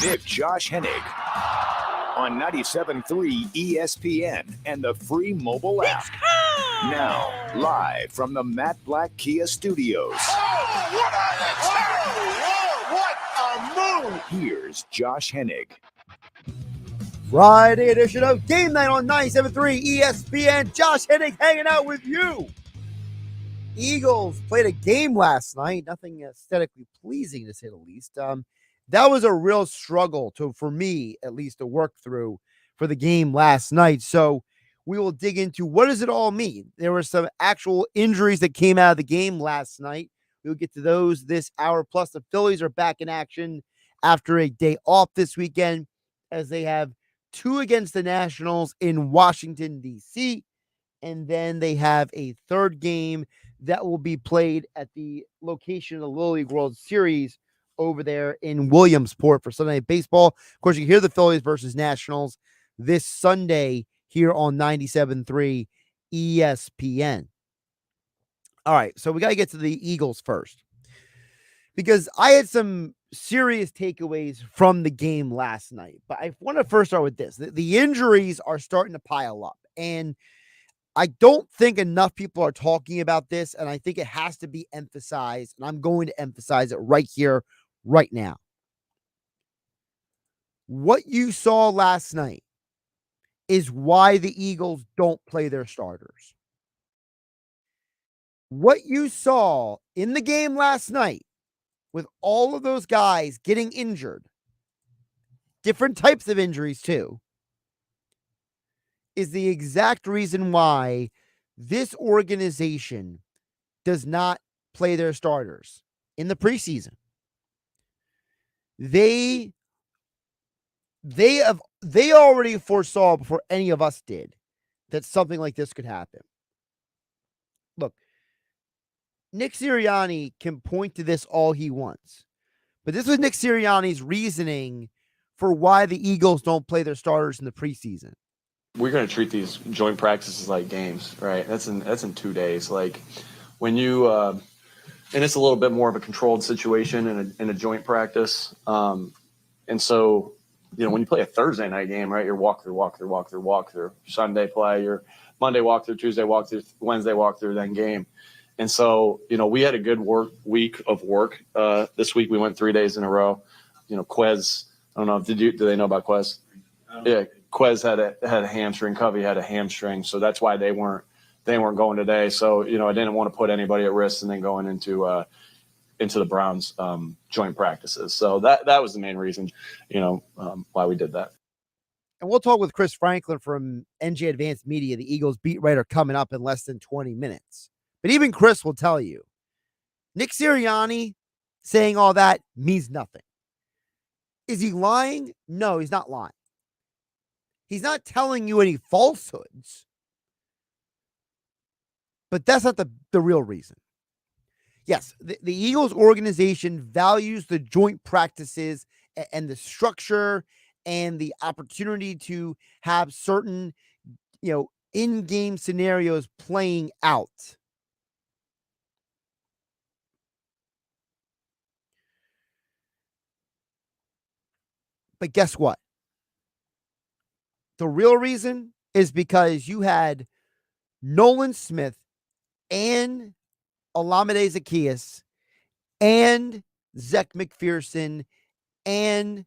It's Josh Hennig on 97.3 ESPN and the free mobile app. Now, live from the Matt Black Kia Studios. What a move! Here's Josh Hennig. Friday edition of Game Night on 97.3 ESPN. Josh Hennig hanging out with you. Eagles played a game last night. Nothing aesthetically pleasing, to say the least. That was a real struggle for me, at least, to work through for the game last night. So we will dig into what does it all mean. There were some actual injuries that came out of the game last night. We'll get to those this hour. Plus, the Phillies are back in action after a day off this weekend, as they have 2 against the Nationals in Washington, D.C., and then they have a third game that will be played at the location of the Little League World Series over there in Williamsport for Sunday Night Baseball. Of course, you hear the Phillies versus Nationals this Sunday here on 97.3 ESPN. All right, so we got to get to the Eagles first, because I had some serious takeaways from the game last night. But I want to first start with this. The injuries are starting to pile up, and I don't think enough people are talking about this, and I think it has to be emphasized, and I'm going to emphasize it right here, right now. What you saw last night is why the Eagles don't play their starters. What you saw in the game last night, with all of those guys getting injured, different types of injuries too, is the exact reason why this organization does not play their starters in the preseason. They already foresaw, before any of us did, that something like this could happen. Look, Nick Sirianni can point to this all he wants, but this was Nick Sirianni's reasoning for why the Eagles don't play their starters in the preseason. We're going to treat these joint practices like games, right? That's in 2 days. Like when you, and it's a little bit more of a controlled situation in a joint practice. And so, you know, when you play a Thursday night game, right, you're walk through, Sunday play, your Monday walk through, Tuesday walk through, Wednesday walk through, then game. And so, you know, we had a good week of work. This week we went 3 days in a row. You know, Quez, I don't know, do they know about Quez? Yeah. Quez had a hamstring. Covey had a hamstring, so that's why they weren't going today. So, you know, I didn't want to put anybody at risk and then going into the Browns joint practices. So that was the main reason, you know, why we did that. And we'll talk with Chris Franklin from NJ Advanced Media, the Eagles beat writer, coming up in less than 20 minutes. But even Chris will tell you, Nick Sirianni saying all that means nothing. Is he lying? No, he's not lying. He's not telling you any falsehoods. But that's not the real reason. Yes, the Eagles organization values the joint practices and the structure and the opportunity to have certain, you know, in-game scenarios playing out. But guess what? The real reason is because you had Nolan Smith and Olamide Zaccheaus and Zech McPherson and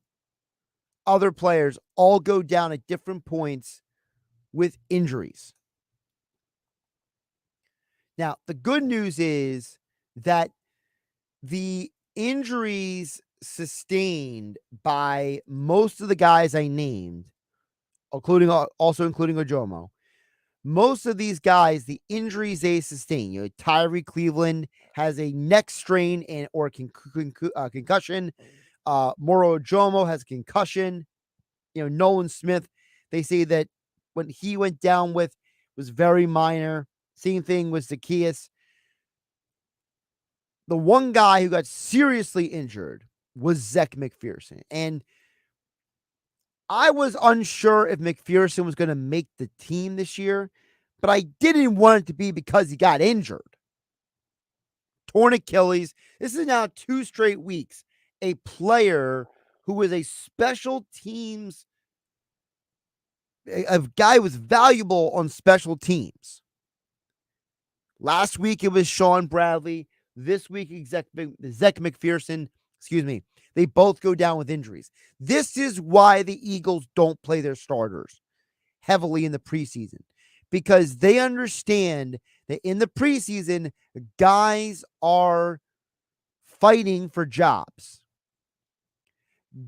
other players all go down at different points with injuries. Now, the good news is that the injuries sustained by most of the guys I named, including Ojomo, most of these guys, the injuries they sustain, you know, Tyree Cleveland has a neck strain or concussion. Moro Ojomo has a concussion. You know, Nolan Smith, they say that when he went down with was very minor. Same thing with Zaccheaus. The one guy who got seriously injured was Zech McPherson. And I was unsure if McPherson was going to make the team this year, but I didn't want it to be because he got injured. Torn Achilles. This is now 2 straight weeks. A player who is a special teams, a guy who was valuable on special teams. Last week it was Sean Bradley. This week, Zach McPherson, they both go down with injuries. This is why the Eagles don't play their starters heavily in the preseason, because they understand that in the preseason, guys are fighting for jobs.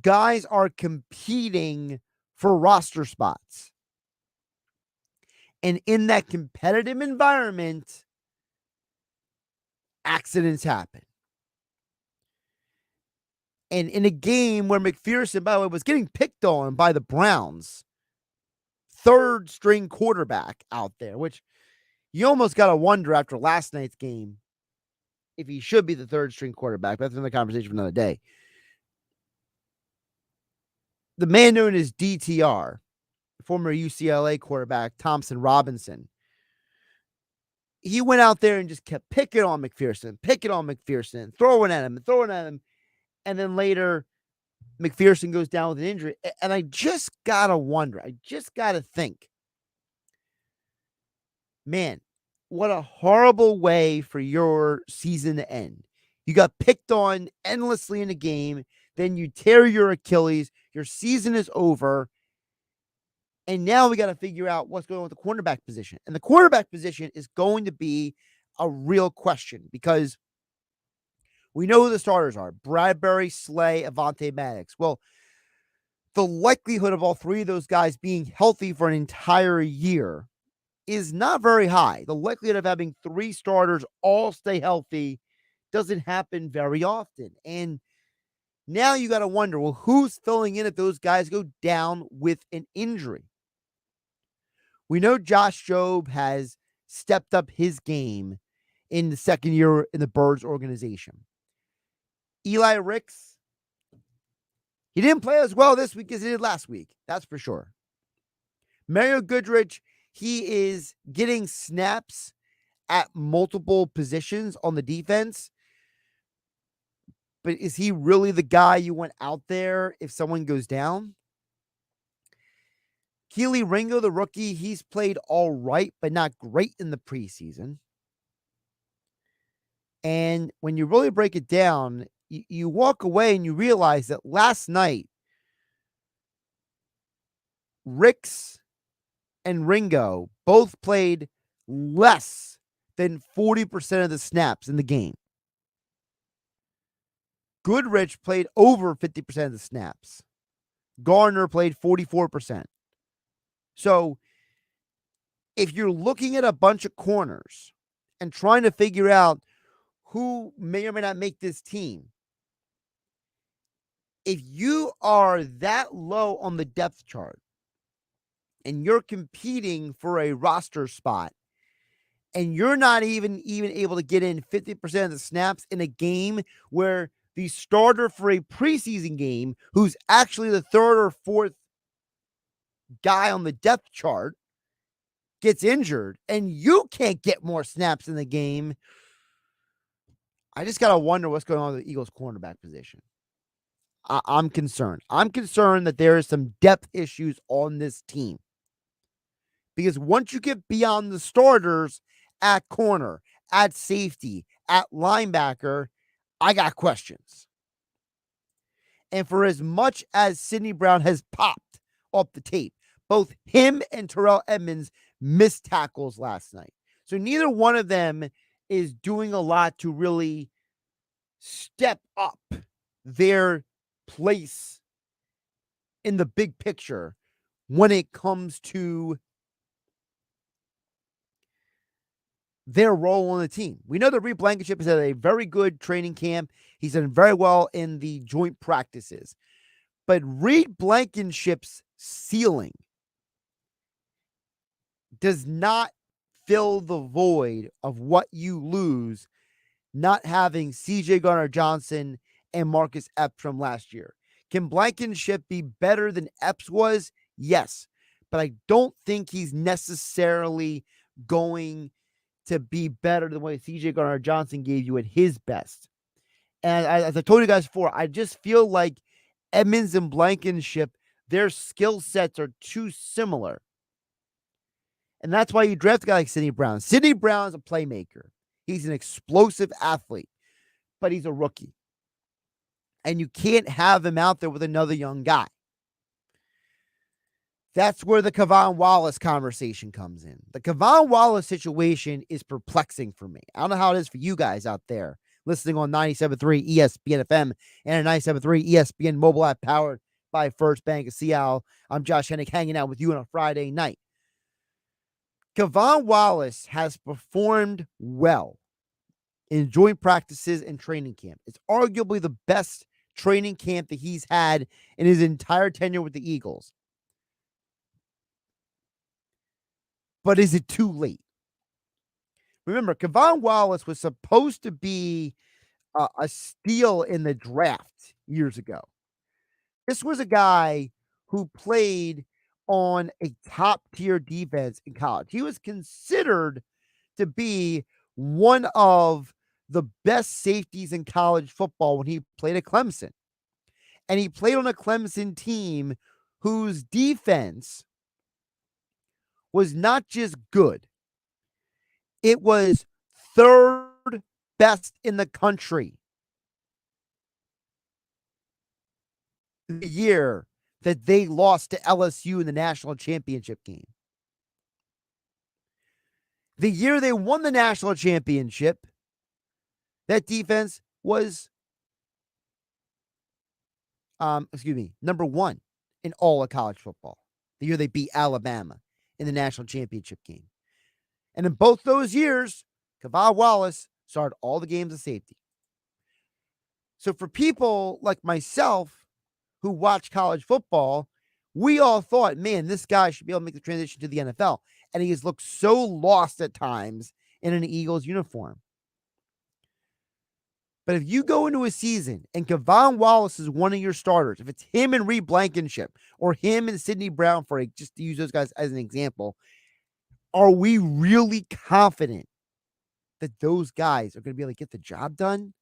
Guys are competing for roster spots. And in that competitive environment, accidents happen. And in a game where McPherson, by the way, was getting picked on by the Browns, third string quarterback out there, which you almost got to wonder after last night's game if he should be the third string quarterback. That's another conversation for another day. The man known as DTR, former UCLA quarterback Thompson Robinson, he went out there and just kept picking on McPherson, throwing at him. And then later, McPherson goes down with an injury. And I just got to wonder, I just got to think, man, what a horrible way for your season to end. You got picked on endlessly in a game. Then you tear your Achilles. Your season is over. And now we got to figure out what's going on with the cornerback position. And the cornerback position is going to be a real question because we know who the starters are: Bradbury, Slay, Avonte Maddox. Well, the likelihood of all three of those guys being healthy for an entire year is not very high. The likelihood of having three starters all stay healthy doesn't happen very often. And now you got to wonder, well, who's filling in if those guys go down with an injury? We know Josh Jobe has stepped up his game in the second year in the Birds organization. Eli Ricks, he didn't play as well this week as he did last week. That's for sure. Mario Goodrich, he is getting snaps at multiple positions on the defense. But is he really the guy you want out there if someone goes down? Keely Ringo, the rookie, he's played all right, but not great in the preseason. And when you really break it down, you walk away and you realize that last night, Ricks and Ringo both played less than 40% of the snaps in the game. Goodrich played over 50% of the snaps. Garner played 44%. So if you're looking at a bunch of corners and trying to figure out who may or may not make this team, if you are that low on the depth chart and you're competing for a roster spot and you're not even able to get in 50% of the snaps in a game where the starter for a preseason game, who's actually the third or fourth guy on the depth chart, gets injured and you can't get more snaps in the game, I just got to wonder what's going on with the Eagles cornerback position. I'm concerned. I'm concerned that there is some depth issues on this team. Because once you get beyond the starters at corner, at safety, at linebacker, I got questions. And for as much as Sidney Brown has popped off the tape, both him and Terrell Edmonds missed tackles last night. So neither one of them is doing a lot to really step up their place in the big picture when it comes to their role on the team. We know that Reed Blankenship has had a very good training camp. He's done very well in the joint practices. But Reed Blankenship's ceiling does not fill the void of what you lose not having CJ Garner-Johnson and Marcus Epps from last year. Can Blankenship be better than Epps was? Yes. But I don't think he's necessarily going to be better than what CJ Garner-Johnson gave you at his best. And as I told you guys before, I just feel like Edmonds and Blankenship, their skill sets are too similar. And that's why you draft a guy like Sidney Brown. Sidney Brown is a playmaker. He's an explosive athlete, but he's a rookie. And you can't have him out there with another young guy. That's where the Kevon Wallace conversation comes in. The Kevon Wallace situation is perplexing for me. I don't know how it is for you guys out there listening on 97.3 ESPN FM and a 97.3 ESPN mobile app powered by First Bank of Seattle. I'm Josh Hennig hanging out with you on a Friday night. Kevon Wallace has performed well in joint practices and training camp. It's arguably the best training camp that he's had in his entire tenure with the Eagles. But is it too late? Remember, Kevon Wallace was supposed to be a steal in the draft years ago. This was a guy who played on a top-tier defense in college. He was considered to be one of the best safeties in college football when he played at Clemson. And he played on a Clemson team whose defense was not just good. It was third best in the country the year that they lost to LSU in the national championship game. The year they won the national championship, that defense was, number one in all of college football. The year they beat Alabama in the national championship game. And in both those years, Kevon Wallace started all the games of safety. So for people like myself who watch college football, we all thought, man, this guy should be able to make the transition to the NFL. And he has looked so lost at times in an Eagles uniform. But if you go into a season and Kevon Wallace is one of your starters, if it's him and Reed Blankenship or him and Sidney Brown, just to use those guys as an example, are we really confident that those guys are going to be able to get the job done?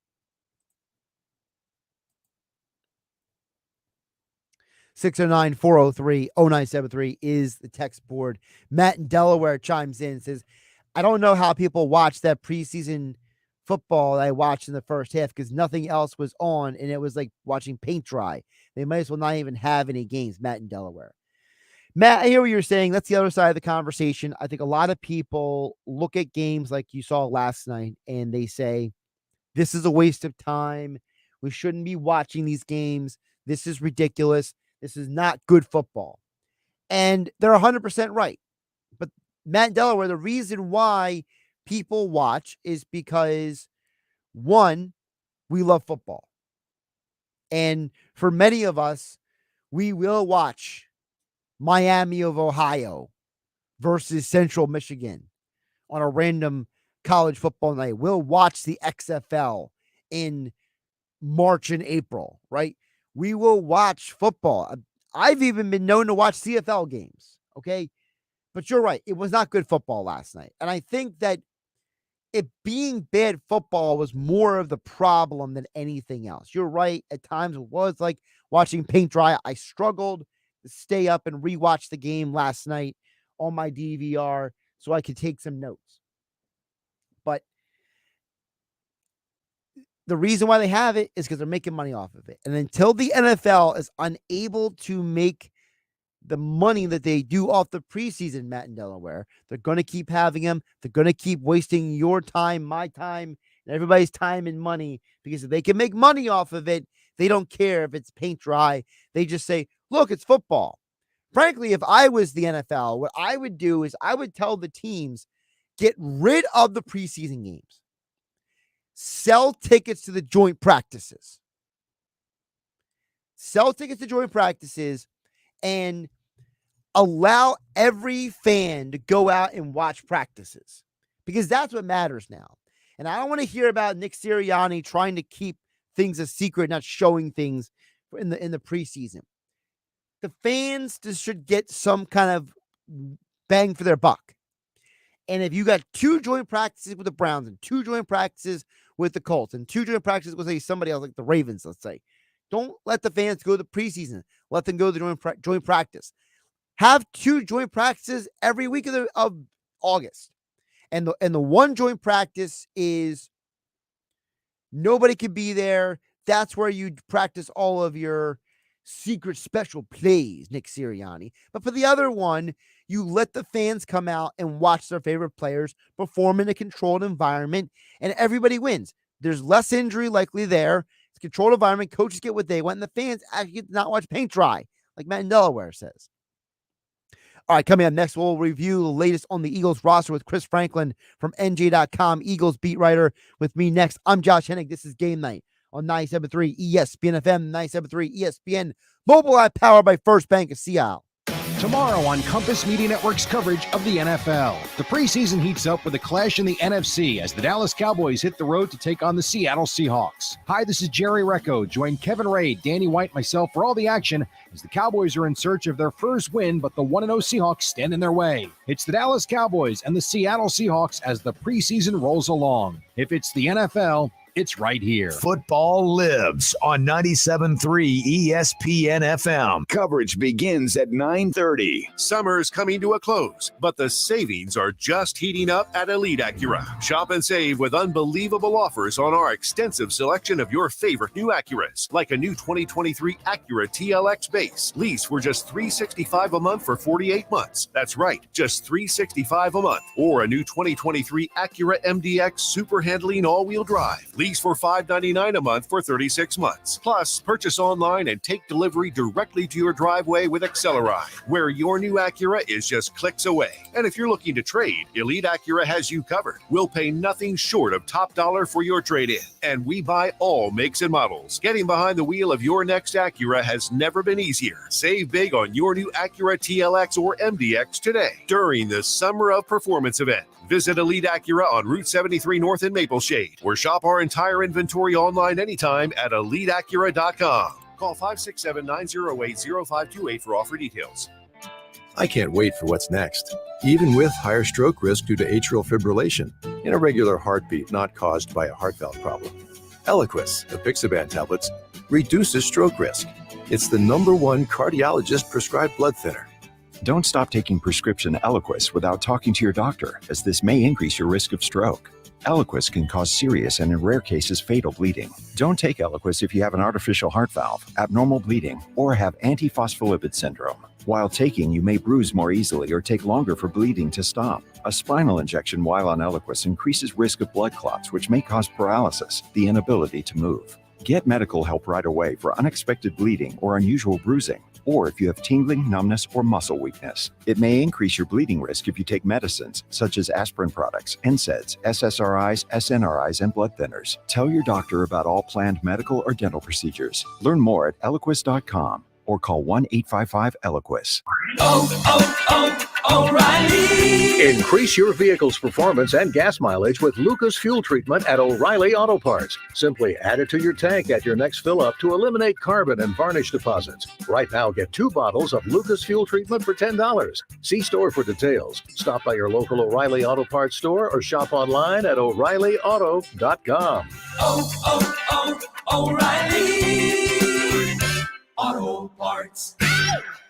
(609-403-0973) is the text board. Matt in Delaware chimes in and says, I don't know how people watch that preseason football I watched in the first half because nothing else was on and it was like watching paint dry. They might as well not even have any games. Matt in Delaware. Matt, I hear what you're saying. That's the other side of the conversation. I think a lot of people look at games like you saw last night and they say, this is a waste of time. We shouldn't be watching these games. This is ridiculous. This is not good football. And they're 100% right. But Matt in Delaware, the reason why people watch is because, one, we love football. And for many of us, we will watch Miami of Ohio versus Central Michigan on a random college football night. We'll watch the XFL in March and April, right? We will watch football. I've even been known to watch CFL games, okay? But you're right. It was not good football last night. And I think that it being bad football was more of the problem than anything else. You're right. At times it was like watching paint dry. I struggled to stay up and rewatch the game last night on my DVR so I could take some notes. But the reason why they have it is because they're making money off of it. And until the NFL is unable to make the money that they do off the preseason, Matt in Delaware, they're going to keep having them. They're going to keep wasting your time, my time, and everybody's time and money, because if they can make money off of it, they don't care if it's paint dry. They just say, look, it's football. Frankly, if I was the NFL, what I would do is I would tell the teams, get rid of the preseason games. Sell tickets to the joint practices. Sell tickets to joint practices and allow every fan to go out and watch practices, because that's what matters now. And I don't want to hear about Nick Sirianni trying to keep things a secret, not showing things in the preseason. The fans just should get some kind of bang for their buck. And if you got 2 joint practices with the Browns and 2 joint practices with the Colts and 2 joint practices with, say, somebody else like the Ravens, let's say, Don't let the fans go to the preseason. Let them go to the joint practice. Have 2 joint practices every week of August. And the one joint practice is nobody can be there. That's where you practice all of your secret special plays, Nick Sirianni. But for the other one, you let the fans come out and watch their favorite players perform in a controlled environment, and everybody wins. There's less injury likely there. It's a controlled environment. Coaches get what they want, and the fans actually get to not watch paint dry, like Matt in Delaware says. All right, coming up next, we'll review the latest on the Eagles roster with Chris Franklin from NJ.com, Eagles beat writer with me next. I'm Josh Hennig. This is Game Night on 97.3 ESPN FM, 97.3 ESPN, mobile app powered by First Bank of Seattle. Tomorrow on Compass Media Network's coverage of the NFL. The preseason heats up with a clash in the NFC as the Dallas Cowboys hit the road to take on the Seattle Seahawks. Hi, this is Jerry Recco. Join Kevin Ray, Danny White, myself for all the action as the Cowboys are in search of their first win, but the 1-0 Seahawks stand in their way. It's the Dallas Cowboys and the Seattle Seahawks as the preseason rolls along. If it's the NFL, it's right here. Football lives on 97.3 ESPN FM. Coverage begins at 9:30. Summer's coming to a close, but the savings are just heating up at Elite Acura. Shop and save with unbelievable offers on our extensive selection of your favorite new Acuras, like a new 2023 Acura TLX base. Lease for just $365 a month for 48 months. That's right, just $365 a month. Or a new 2023 Acura MDX super handling all-wheel drive. Lease for $599 a month for 36 months. Plus, purchase online and take delivery directly to your driveway with Acceleride, where your new Acura is just clicks away. And if you're looking to trade, Elite Acura has you covered. We'll pay nothing short of top dollar for your trade-in. And we buy all makes and models. Getting behind the wheel of your next Acura has never been easier. Save big on your new Acura TLX or MDX today during the Summer of Performance event. Visit Elite Acura on Route 73 North in Maple Shade, or shop our entire inventory online anytime at EliteAcura.com. Call 567-908-0528 for offer details. I can't wait for what's next, even with higher stroke risk due to atrial fibrillation, an irregular heartbeat not caused by a heart valve problem. Eliquis, the Pixaban tablets, reduces stroke risk. It's the #1 cardiologist-prescribed blood thinner. Don't stop taking prescription Eliquis without talking to your doctor, as this may increase your risk of stroke. Eliquis can cause serious and in rare cases fatal bleeding. Don't take Eliquis if you have an artificial heart valve, abnormal bleeding, or have antiphospholipid syndrome. While taking, you may bruise more easily or take longer for bleeding to stop. A spinal injection while on Eliquis increases risk of blood clots, which may cause paralysis, the inability to move. Get medical help right away for unexpected bleeding or unusual bruising, or if you have tingling, numbness, or muscle weakness. It may increase your bleeding risk if you take medicines such as aspirin products, NSAIDs, SSRIs, SNRIs, and blood thinners. Tell your doctor about all planned medical or dental procedures. Learn more at Eliquis.com or call 1-855-ELIQUIS. O'Reilly! Increase your vehicle's performance and gas mileage with Lucas Fuel Treatment at O'Reilly Auto Parts. Simply add it to your tank at your next fill-up to eliminate carbon and varnish deposits. Right now, get 2 bottles of Lucas Fuel Treatment for $10. See store for details. Stop by your local O'Reilly Auto Parts store or shop online at O'ReillyAuto.com. O'Reilly Auto Parts.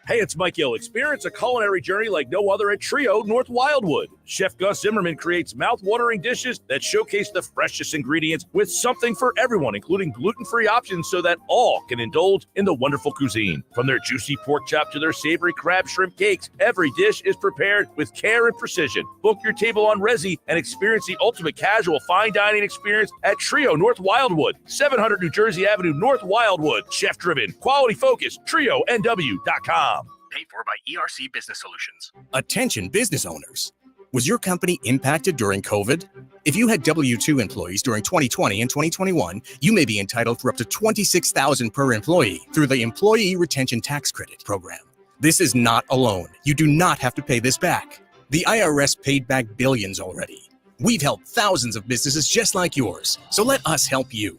Hey, it's Mike Gill. Experience a culinary journey like no other at Trio North Wildwood. Chef Gus Zimmerman creates mouth-watering dishes that showcase the freshest ingredients with something for everyone, including gluten-free options so that all can indulge in the wonderful cuisine. From their juicy pork chop to their savory crab shrimp cakes, every dish is prepared with care and precision. Book your table on Resi and experience the ultimate casual fine dining experience at Trio North Wildwood, 700 New Jersey Avenue, North Wildwood. Chef-driven, quality-focused, TrioNW.com. Paid for by ERC Business Solutions. Attention business owners. Was your company impacted during COVID? If you had W-2 employees during 2020 and 2021, you may be entitled for up to $26,000 per employee through the Employee Retention Tax Credit program. This is not a loan. You do not have to pay this back. The IRS paid back billions already. We've helped thousands of businesses just like yours, so let us help you.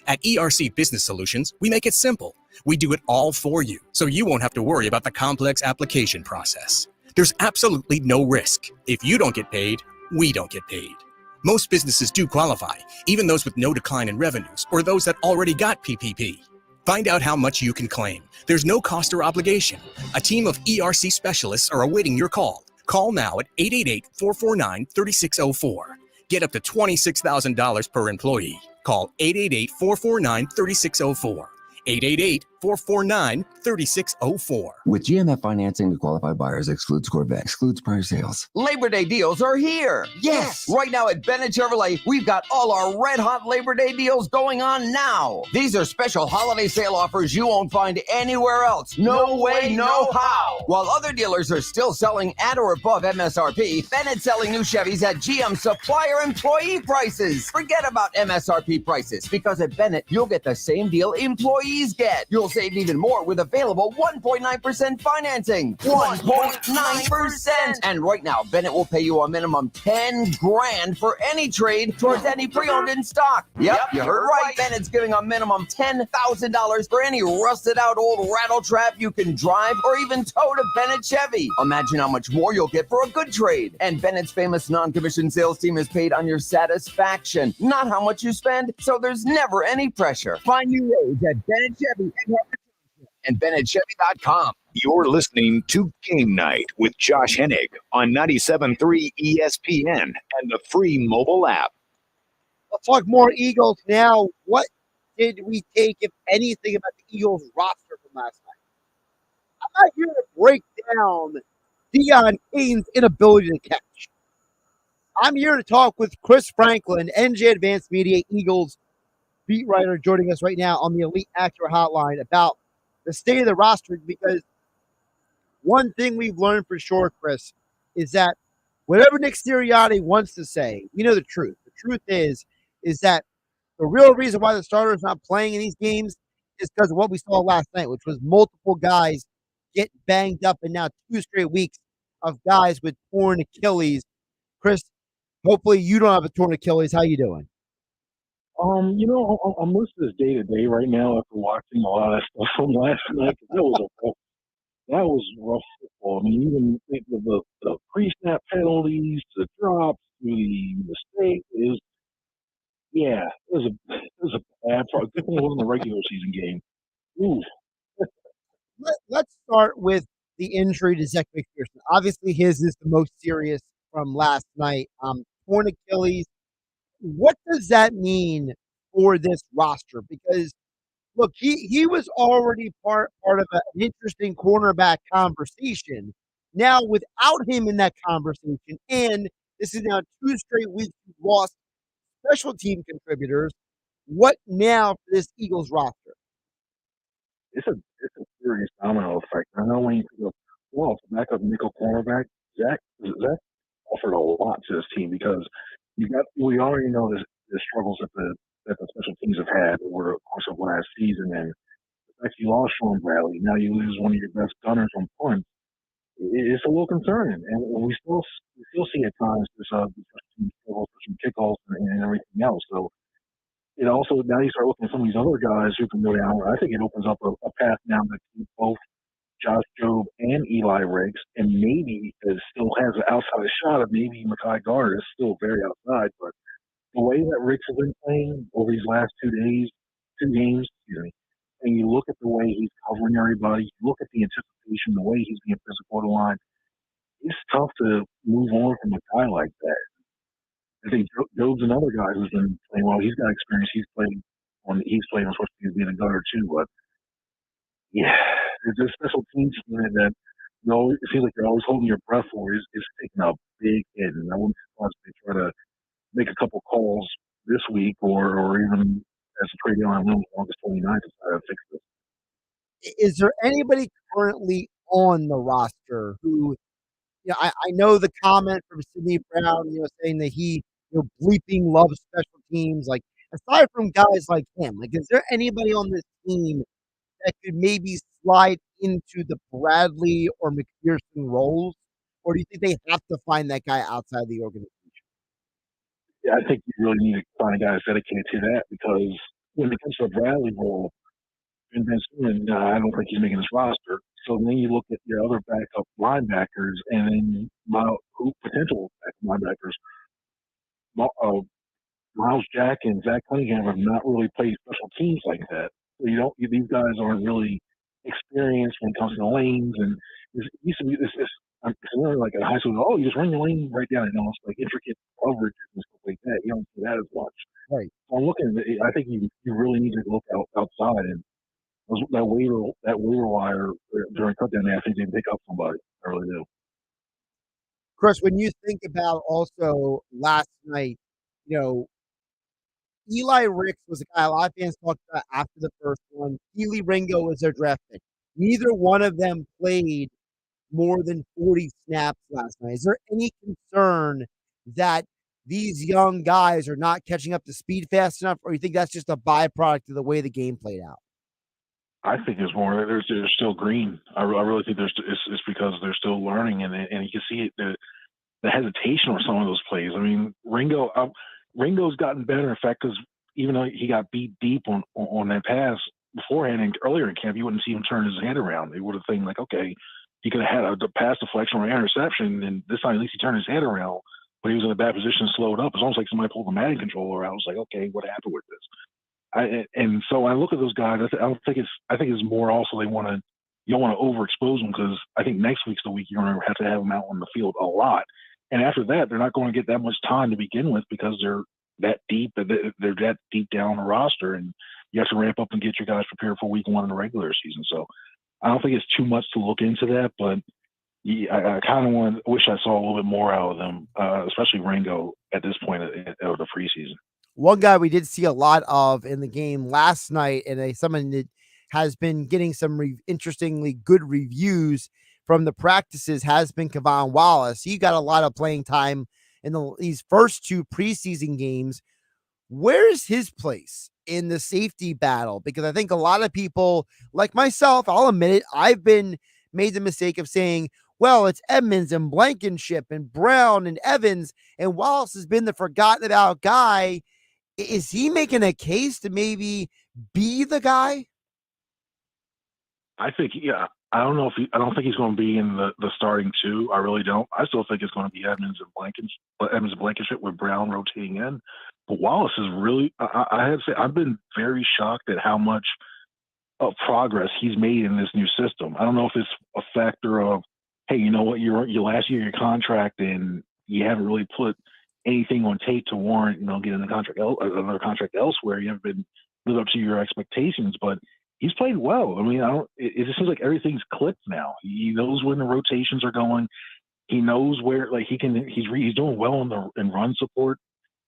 At ERC Business Solutions, we make it simple. We do it all for you, so you won't have to worry about the complex application process. There's absolutely no risk. If you don't get paid, we don't get paid. Most businesses do qualify, even those with no decline in revenues or those that already got PPP. Find out how much you can claim. There's no cost or obligation. A team of ERC specialists are awaiting your call. Call now at 888-449-3604. Get up to $26,000 per employee. Call 888-449-3604. 888-449-3604. With GMF financing to qualified buyers excludes Corvette, excludes prior sales. Labor Day deals are here. Yes. Right now at Bennett Chevrolet, we've got all our red hot Labor Day deals going on now. These are special holiday sale offers you won't find anywhere else. No way, no how. While other dealers are still selling at or above MSRP, Bennett's selling new Chevys at GM supplier employee prices. Forget about MSRP prices, because at Bennett, you'll get the same deal employees get. You'll save even more with available 1.9% financing. 1.9%! And right now, Bennett will pay you a minimum $10,000 for any trade towards any pre-owned in stock. Yep, you heard right. Bennett's giving a minimum $10,000 for any rusted out old rattle trap you can drive or even tow to Bennett Chevy. Imagine how much more you'll get for a good trade. And Bennett's famous non-commissioned sales team is paid on your satisfaction, not how much you spend, so there's never any pressure. Find new ways at Bennett Chevy and BennettChevy.com. You're listening to Game Night with Josh Hennig on 97.3 ESPN and the free mobile app. Let's talk more Eagles now. What did we take, if anything, about the Eagles roster from last night? I'm not here to break down Deion Kane's inability to catch. I'm here to talk with Chris Franklin, NJ Advanced Media Eagles beat writer, joining us right now on the Elite Acura Hotline about the state of the roster, because one thing we've learned for sure, Chris, is that whatever Nick Sirianni wants to say, we know the truth. The truth is that the real reason why the starter's not playing in these games is because of what we saw last night, which was multiple guys get banged up, and now 2 straight weeks of guys with torn Achilles. Chris, hopefully you don't have a torn Achilles. How you doing? I'm most of this day to day right now after watching a lot of stuff from last night. That was rough football. I mean, even the pre-snap penalties, the drops, the mistake it was a bad part. Good thing it wasn't a regular season game. Ooh. Let's start with the injury to Zach McPherson. Obviously, his is the most serious from last night. Torn Achilles. What does that mean for this roster? Because, look, he was already part of an interesting cornerback conversation. Now, without him in that conversation, and this is now 2 straight weeks we've lost special team contributors, what now for this Eagles roster? It's a serious domino effect. I know when you go, well, to back up nickel cornerback, Zach offered a lot to this team, because we already know the struggles that the special teams have had over the course of last season, and the fact you lost Sean Bradley, now you lose one of your best gunners on punt. It's a little concerning, and we still see at times this special team struggles for some kickoffs and everything else. So it also, now you start looking at some of these other guys who can go down. I think it opens up a path now to keep both Josh Jobe and Eli Riggs, and maybe it still has an outside shot of maybe Mekhi Garner is still very outside. But the way that Riggs has been playing over these last 2 games, and you look at the way he's covering everybody, you look at the anticipation, the way he's being physical to the line, it's tough to move on from a guy like that. I think Jobe's another guy who's been playing well. He's got experience. He's playing on supposed to be a gunner too, but yeah, there's a special teams unit that it seems like you're always holding your breath for is taking a big hit, and I wouldn't be surprised if they try to make a couple calls this week or even as a trade on August 29th to try to fix this. Is there anybody currently on the roster who, I know the comment from Sidney Brown, saying that he, bleeping loves special teams. Like, aside from guys like him, is there anybody on this team that could maybe slide into the Bradley or McPherson roles? Or do you think they have to find that guy outside the organization? Yeah, I think you really need to find a guy that's dedicated to that, because when it comes to the Bradley role, I don't think he's making this roster. So then you look at your other backup linebackers and then potential linebackers. Miles Jack and Zach Cunningham have not really played special teams like that. So These guys aren't really experienced when it comes to the lanes, and it used to be this. I'm familiar like in high school. Oh, you just run your lane right down, and almost like intricate coverage and stuff like that. You don't see that as much. Right. So I'm looking. I think you really need to look outside, and that waiver wire during cutdown day, I think they pick up somebody. I really do. Chris, when you think about also last night, Eli Ricks was a guy a lot of fans talked about after the first one. Keely Ringo was their draft pick. Neither one of them played more than 40 snaps last night. Is there any concern that these young guys are not catching up to speed fast enough, or you think that's just a byproduct of the way the game played out? I think there's more. They're still green. I really think it's because they're still learning, and you can see it, the hesitation on some of those plays. I mean, Ringo's gotten better. In fact, because even though he got beat deep on that pass beforehand and earlier in camp, you wouldn't see him turn his head around. They would have think like, okay, he could have had a pass deflection or interception, and this time at least he turned his head around. But he was in a bad position and slowed up. It's almost like somebody pulled the Madden controller out. I was like, okay, what happened with this? And so I look at those guys. I think it's more also you don't want to overexpose them, because I think next week's the week you're going to have them out on the field a lot. And after that, they're not going to get that much time to begin with, because they're that deep down the roster, and you have to ramp up and get your guys prepared for week 1 in the regular season. So I don't think it's too much to look into that, but I kind of wish I saw a little bit more out of them, especially Ringo at this point of the preseason. One guy we did see a lot of in the game last night, and someone that has been getting some interestingly good reviews from the practices, has been Kevon Wallace. He got a lot of playing time in these first 2 preseason games. Where's his place in the safety battle? Because I think a lot of people, like myself, I'll admit it, I've made the mistake of saying, well, it's Edmonds and Blankenship and Brown and Evans, and Wallace has been the forgotten about guy. Is he making a case to maybe be the guy? I think, yeah. I don't think he's going to be in the starting 2. I really don't. I still think it's going to be Edmonds and Blankenship with Brown rotating in. But Wallace is really, I have to say, I've been very shocked at how much of progress he's made in this new system. I don't know if it's a factor of, hey, you know what, your last year of your contract, and you haven't really put anything on tape to warrant, getting another contract elsewhere. You haven't been lived up to your expectations, but he's played well. I mean, it just seems like everything's clicked now. He knows when the rotations are going. He knows where, like, he's doing well in run support.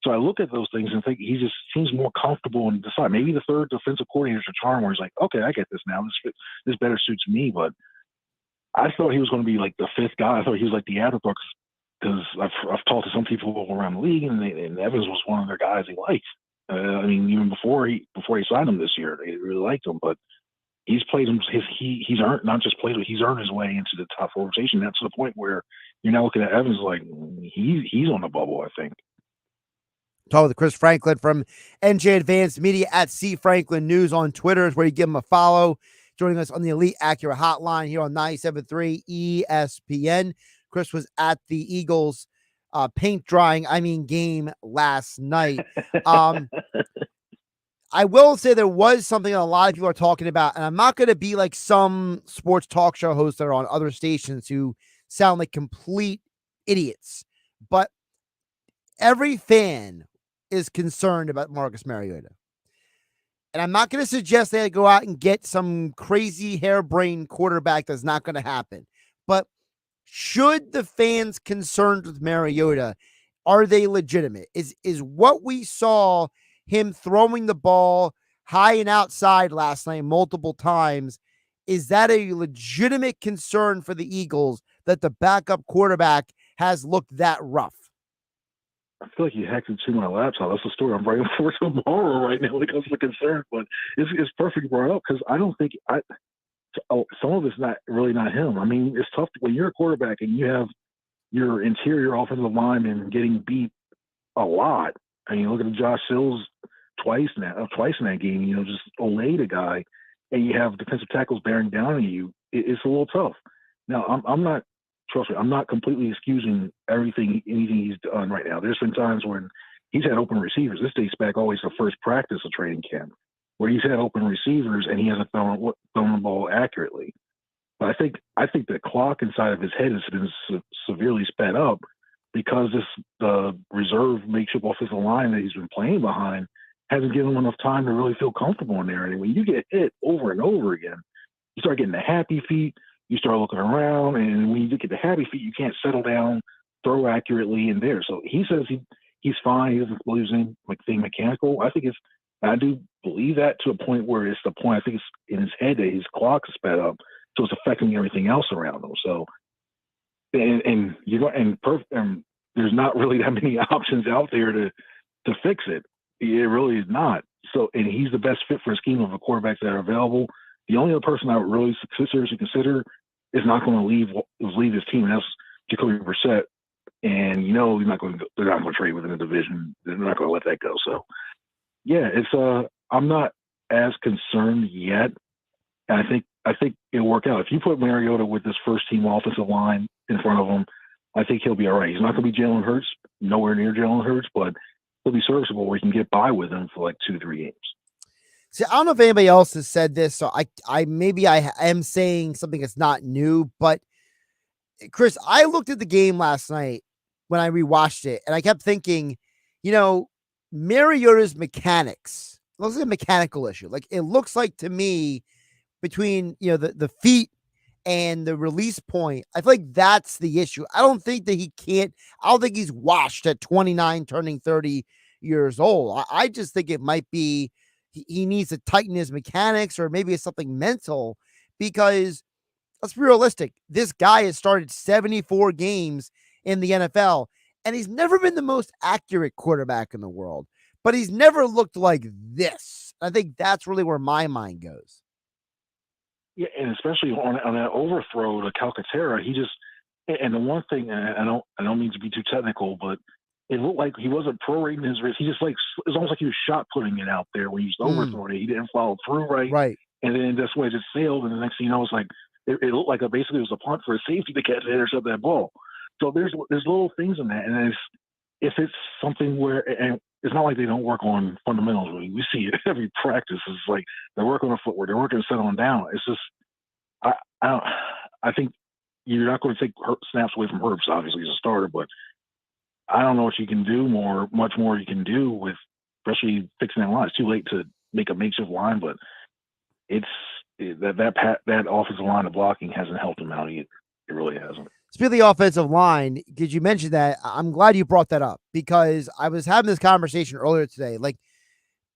So I look at those things and think he just seems more comfortable and decide. Maybe the third defensive coordinator's a charm where he's like, okay, I get this now. This better suits me. But I thought he was going to be like the 5th guy. I thought he was like the afterthought, because I've talked to some people around the league, and Evans was one of their guys he liked. I mean, even before he signed him this year, they really liked him. But he's played him. He's earned, not just played, but he's earned his way into the top 4 rotation. That's to the point where you're now looking at Evans like he's on the bubble, I think. Talking with Chris Franklin from NJ Advanced Media at C Franklin News on Twitter is where you give him a follow. Joining us on the Elite Acura Hotline here on 97.3 ESPN. Chris was at the Eagles game last night. I will say there was something a lot of people are talking about, and I'm not going to be like some sports talk show hosts that are on other stations who sound like complete idiots, but every fan is concerned about Marcus Mariota. And I'm not going to suggest they go out and get some crazy harebrained quarterback. That's not going to happen. But should the fans concerned with Mariota, are they legitimate? Is what we saw, him throwing the ball high and outside last night multiple times, is that a legitimate concern for the Eagles that the backup quarterback has looked that rough? I feel like you hacked into my laptop. That's the story I'm writing for tomorrow right now when it comes to concern. But it's perfect brought up, because I don't think some of it's not him. I mean, it's tough when you're a quarterback and you have your interior offensive lineman getting beat a lot. I mean, look at Josh Sills twice in that game. Just olayed a guy, and you have defensive tackles bearing down on you. It's a little tough. Now, I'm not. Trust me, I'm not completely excusing anything he's done right now. There's been times when he's had open receivers. This dates back always to first practice of training camp. where he's had open receivers and he hasn't thrown the ball accurately. But I think the clock inside of his head has been severely sped up because the reserve makeshift offensive line that he's been playing behind hasn't given him enough time to really feel comfortable in there. And when you get hit over and over again, you start getting the happy feet, you start looking around, and when you get the happy feet, you can't settle down, throw accurately in there. So he says he's fine. He doesn't believe in anything mechanical. I do believe that to a point where it's the point. I think it's in his head that his clock is sped up, so it's affecting everything else around him. So, and there's not really that many options out there to fix it. It really is not. So, and he's the best fit for a scheme of the quarterbacks that are available. The only other person I would really seriously consider is not going to leave his team, and that's Jacoby Brissett. And they're not going to trade within the division. They're not going to let that go. So, yeah, I'm not as concerned yet. And I think it'll work out. If you put Mariota with this first team offensive line in front of him, I think he'll be all right. He's not going to be Jalen Hurts, nowhere near Jalen Hurts, but he'll be serviceable where he can get by with him for like 2-3 games. See, I don't know if anybody else has said this, so I am saying something that's not new, but Chris, I looked at the game last night when I rewatched it, and I kept thinking, Mariota's mechanics, it looks like a mechanical issue. Like, it looks like to me between, the feet and the release point, I feel like that's the issue. I don't think that I don't think he's washed at 29, turning 30 years old. I just think it might be he needs to tighten his mechanics, or maybe it's something mental, because let's be realistic. This guy has started 74 games in the NFL, and he's never been the most accurate quarterback in the world, but he's never looked like this. I think that's really where my mind goes. Yeah, and especially on that overthrow to Calcaterra, and the one thing, I don't mean to be too technical, but it looked like he wasn't prorating his wrist. He just it was almost like he was shot putting it out there when he was overthrowing it. He didn't follow through right. Right. And then that's why it just sailed. And the next thing you know, it's like it looked like basically it was a punt for a safety to catch and intercept that ball. So there's little things in that. And if it's something where, and it's not like they don't work on fundamentals. We see it every practice. It's like they're working on footwork, they're working on settling down. It's just I think you're not going to take snaps away from Herbst, obviously, as a starter, but I don't know what you can do much more you can do with, especially fixing that line. It's too late to make a makeshift line, but that offensive line of blocking hasn't helped him out either. It really hasn't. Speaking of the offensive line, did you mention that? I'm glad you brought that up, because I was having this conversation earlier today. Like,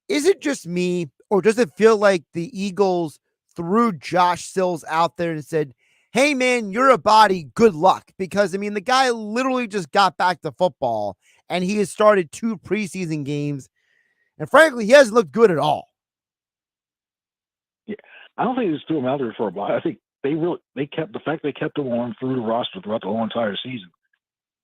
is it just me, or does it feel like the Eagles threw Josh Sills out there and said, hey, man, you're a body, good luck? Because, the guy literally just got back to football, and he has started 2 preseason games, and frankly, he hasn't looked good at all. Yeah, I don't think they just threw him out there for a body. I think they kept him on through the roster throughout the whole entire season.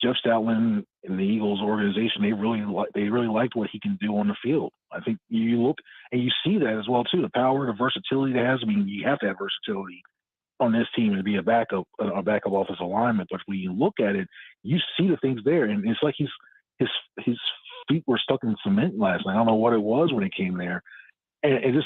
Jeff Stoutland and the Eagles organization, they really liked what he can do on the field. I think you look and you see that as well too. The power, the versatility that has. You have to have versatility on this team to be a backup offensive lineman. But when you look at it, you see the things there, and it's like his feet were stuck in cement last night. I don't know what it was when he came there, and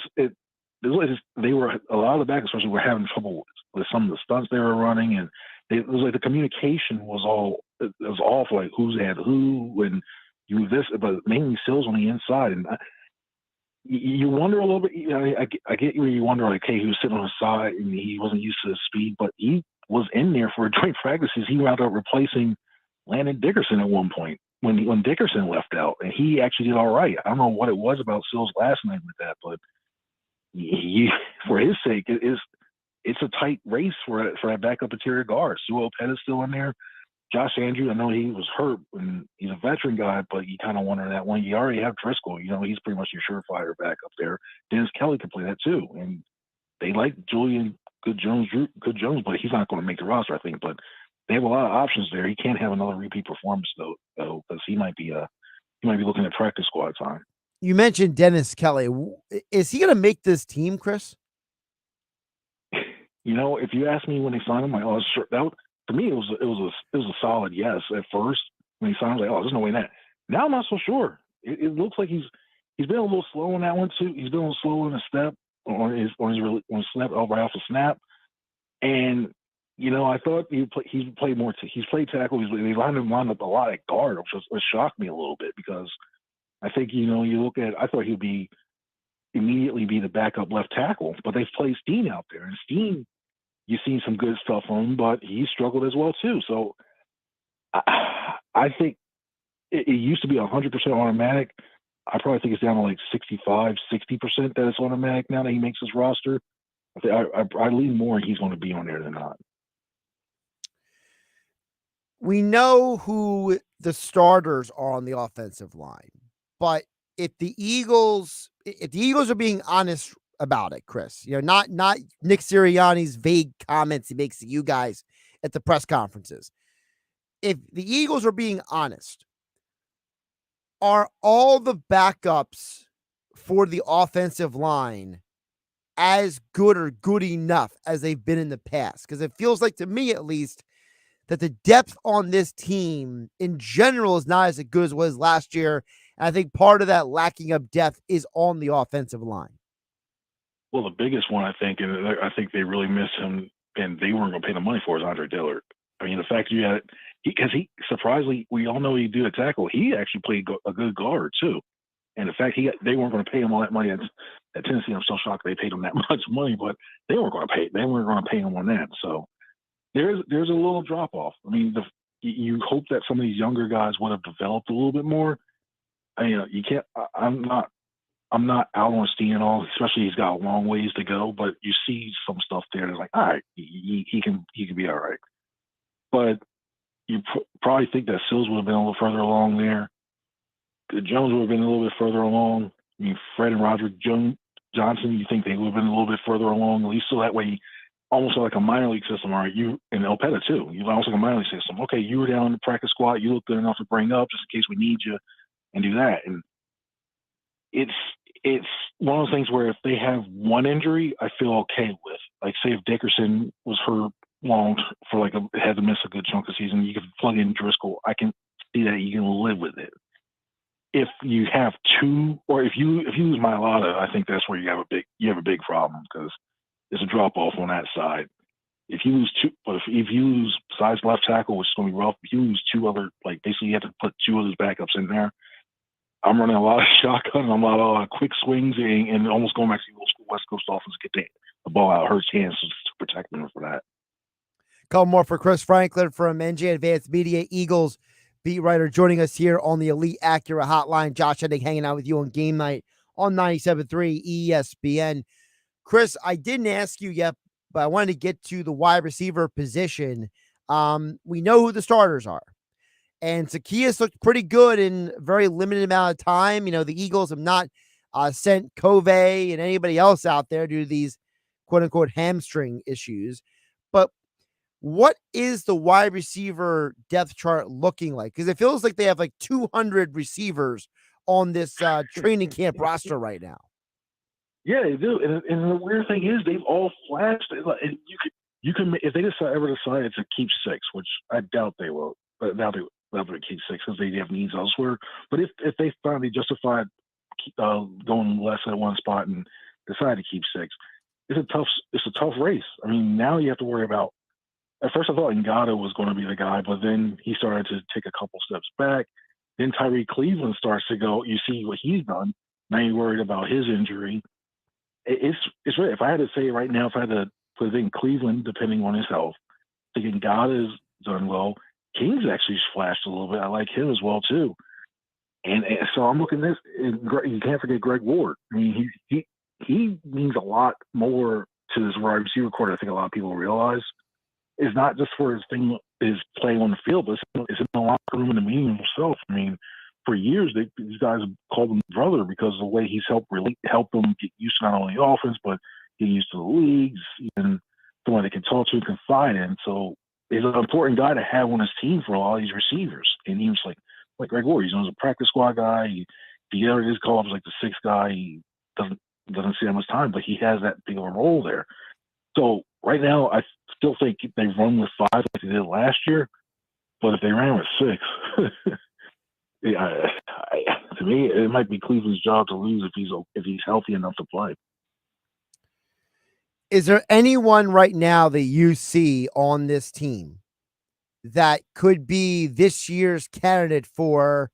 they were, a lot of the back especially were having trouble with some of the stunts they were running, and it was like the communication was off, like who's had who and you this, but mainly Sills on the inside, and you wonder a little bit. I get where you wonder, like, hey, he was sitting on the side and he wasn't used to the speed, but he was in there for joint practices. He wound up replacing Landon Dickerson at one point when Dickerson left out, and he actually did all right. I don't know what it was about Sills last night with that, but for his sake, it's a tight race for that backup interior guard. Sewell Pettis still in there. Josh Andrews, I know he was hurt, and he's a veteran guy, but you kind of wonder that one. You already have Driscoll. He's pretty much your surefire back up there. Dennis Kelly can play that too, and they like Julian Good Jones, but he's not going to make the roster, I think. But they have a lot of options there. He can't have another repeat performance though, because he might be looking at practice squad time. You mentioned Dennis Kelly. Is he going to make this team, Chris? If you ask me when they signed him, sure. To me, it was a solid yes at first. When he signed, I was like, there's no way in that. Now I'm not so sure. It looks like he's he's been a little slow on that one too. He's been a little slow on the step on his snap right off the snap, and I thought he's played more. He's played tackle. They lined up a lot at guard, which shocked me a little bit because I think you look at. I thought he'd immediately be the backup left tackle, but they've played Steen out there, and Steen, you've seen some good stuff from him, but he struggled as well too. So I think it used to be 100% automatic. I probably think it's down to like 65, 60% that it's automatic now that he makes his roster. I lean more he's going to be on there than not. We know who the starters are on the offensive line, but if the Eagles are being honest about it, Chris, not Nick Sirianni's vague comments he makes to you guys at the press conferences. If the Eagles are being honest, are all the backups for the offensive line as good or good enough as they've been in the past? Because it feels like, to me at least, that the depth on this team in general is not as good as it was last year. And I think part of that lacking of depth is on the offensive line. Well, the biggest one, I think, and I think they really miss him, and they weren't going to pay the money for, is Andre Dillard. I mean, the fact you had because he surprisingly, we all know he do a tackle. He actually played a good guard too, and the fact they weren't going to pay him all that money at Tennessee, I'm so shocked they paid him that much money, but they weren't going to pay. They weren't going to pay him on that. So there's a little drop off. I mean, you hope that some of these younger guys would have developed a little bit more. You can't. I'm not out on Steen at all, especially he's got a long ways to go. But you see some stuff there that's like, all right, he can be all right. But you probably think that Sills would have been a little further along there. Jones would have been a little bit further along. I mean, Fred and Roderick Johnson, you think they would have been a little bit further along, at least so that way, almost like a minor league system. All right, you and El Peta too. You almost like a minor league system. Okay, you were down in the practice squad. You look good enough to bring up just in case we need you, and do that. And it's one of those things where if they have one injury, I feel okay with. Like, say if Dickerson was hurt long for had to miss a good chunk of the season, you could plug in Driscoll. I can see that you can live with it. If you have two, or if you lose Mailata, I think that's where you have a big problem, because there's a drop off on that side. If you lose two, but if you lose besides left tackle, which is going to be rough, if you lose two other, basically you have to put two of those backups in there. I'm running a lot of shotgun, I'm a lot of quick swings, and almost going back to the old school West Coast offense, get the ball out of Hurt's hands to protect them for that. Couple more for Chris Franklin from NJ Advanced Media, Eagles beat writer, joining us here on the Elite Acura Hotline. Josh Hennig hanging out with you on Game Night on 97.3 ESPN. Chris, I didn't ask you yet, but I wanted to get to the wide receiver position. We know who the starters are. And Zacchaeus looked pretty good in a very limited amount of time. The Eagles have not sent Covey and anybody else out there due to these quote-unquote hamstring issues. But what is the wide receiver depth chart looking like? Because it feels like they have 200 receivers on this training camp roster right now. Yeah, they do. And the weird thing is they've all flashed. And you can if they ever decided to keep six, which I doubt they will. But now they keep six because they have needs elsewhere. But if they finally justified going less at one spot and decide to keep six, it's a tough race. I mean, now you have to worry about. At first, I thought Ngata was going to be the guy, but then he started to take a couple steps back. Then Tyree Cleveland starts to go. You see what he's done. Now you're worried about his injury. It's right. If I had to say right now, if I had to put it in Cleveland, depending on his health, I think Ngata has done well. King's actually flashed a little bit. I like him as well too. And so I'm looking at this. You can't forget Greg Ward. I mean, he means a lot more to this wide receiver core. I think a lot of people realize. It's not just for his play on the field, but it's in the locker room and the meeting himself. I mean, for years these guys have called him brother because of the way he's helped them get used to not only the offense but get used to the leagues, and someone they can talk to and confide in. So he's an important guy to have on his team for a lot of these receivers. And he was like Greg Ward, he's a practice squad guy. He ever is called like the sixth guy. He doesn't see that much time, but he has that big of a role there. So right now, I still think they run with five like they did last year. But if they ran with six, to me, it might be Cleveland's job to lose if he's healthy enough to play. Is there anyone right now that you see on this team that could be this year's candidate for,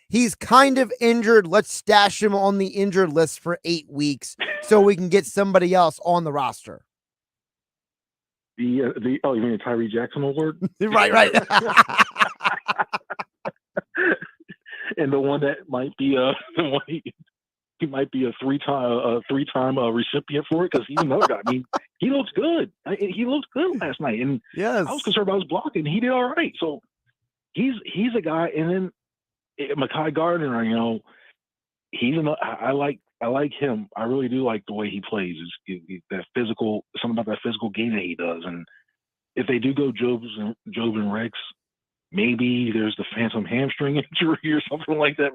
he's kind of injured, let's stash him on the injured list for 8 weeks so we can get somebody else on the roster? You mean the Tyree Jackson award? Right. And the one that might be he might be a three-time recipient for it, because he's another guy. I mean, he looks good. He looked good last night, and yes, I was concerned about his blocking. He did all right. So he's a guy. And then Mekhi Gardner, I like him. I really do like the way he plays. That physical, something about that physical game that he does. And if they do go Job and Rex, maybe there's the phantom hamstring injury or something like that.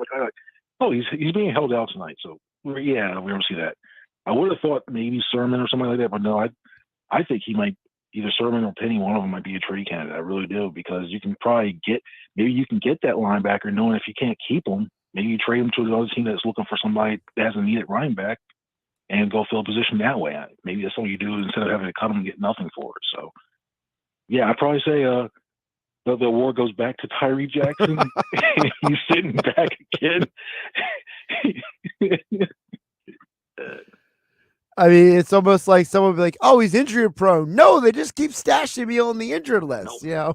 He's being held out tonight. So yeah, we don't see that. I would have thought maybe Sermon or something like that, but no, I think he might, either Sermon or Penny, one of them might be a trade candidate. I really do, because you can probably get that linebacker, knowing if you can't keep him, maybe you trade him to the other team that's looking for somebody that has a needed running back and go fill a position that way. Maybe that's what you do instead of having to cut him and get nothing for it. So yeah, I'd probably say the award goes back to Tyree Jackson. He's sitting back again. I mean, it's almost like someone would be like, "Oh, he's injury prone." No, they just keep stashing me on the injured list. There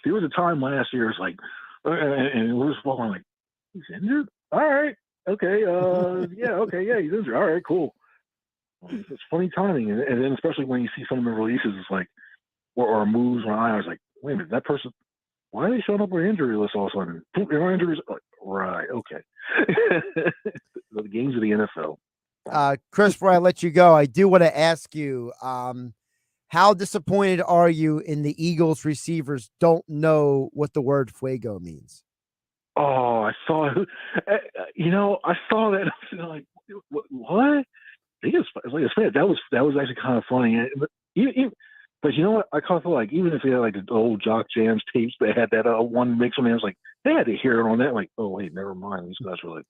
was a time last year, it's like, and we're just walking like, he's injured? All right. Okay. Yeah, he's injured. All right, cool. It's funny timing. And then especially when you see some of the releases, it's like, or moves when I was like, wait a minute, that person, why are they showing up on the injury list all of a sudden? Injuries? Like, right, okay. The games of the NFL. Chris, before I let you go, I do want to ask you, how disappointed are you in the Eagles receivers don't know what the word fuego means? Oh, I saw that. I was like, what? That was actually kind of funny. But you know what? I kind of feel like even if they had like the old Jock Jams tapes that had that one mix on there, it's like they had to hear it on that. Like, oh wait, never mind. These guys were like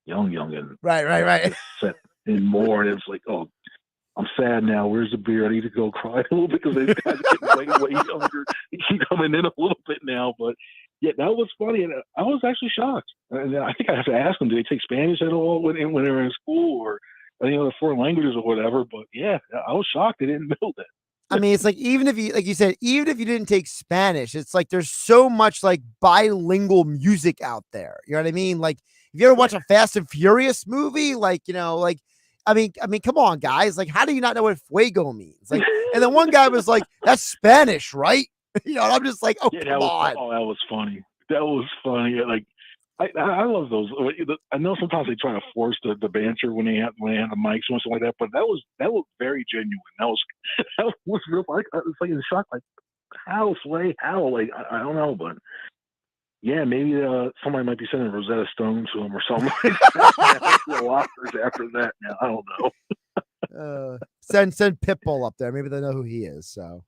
young, and right. Set and more, and it's like, oh, I'm sad now. Where's the beer? I need to go cry a little bit because these guys are getting way younger. They keep coming in a little bit now, but yeah, that was funny, and I was actually shocked. And I think I have to ask them, do they take Spanish at all when they were in school, or any other foreign languages or whatever? But yeah, I was shocked they didn't know that. I mean, it's like, even if you, like you said, even if you didn't take Spanish, it's like there's so much like bilingual music out there. You know what I mean? Like, if you ever watch a Fast and Furious movie, I mean, come on, guys. Like, how do you not know what fuego means? Like, and then one guy was like, "That's Spanish, right?" And I'm just like, "Oh, come on." Oh, that was funny. That was funny. Like, I love those. I know sometimes they try to force the banter when they have the mics or something like that, but that was very genuine. That was real. I was like in shock. Like, how Slay? How? Like, I don't know, but yeah, maybe somebody might be sending Rosetta Stone to him or something. The lockers after that. Now I don't know. Send Pitbull up there. Maybe they know who he is. So.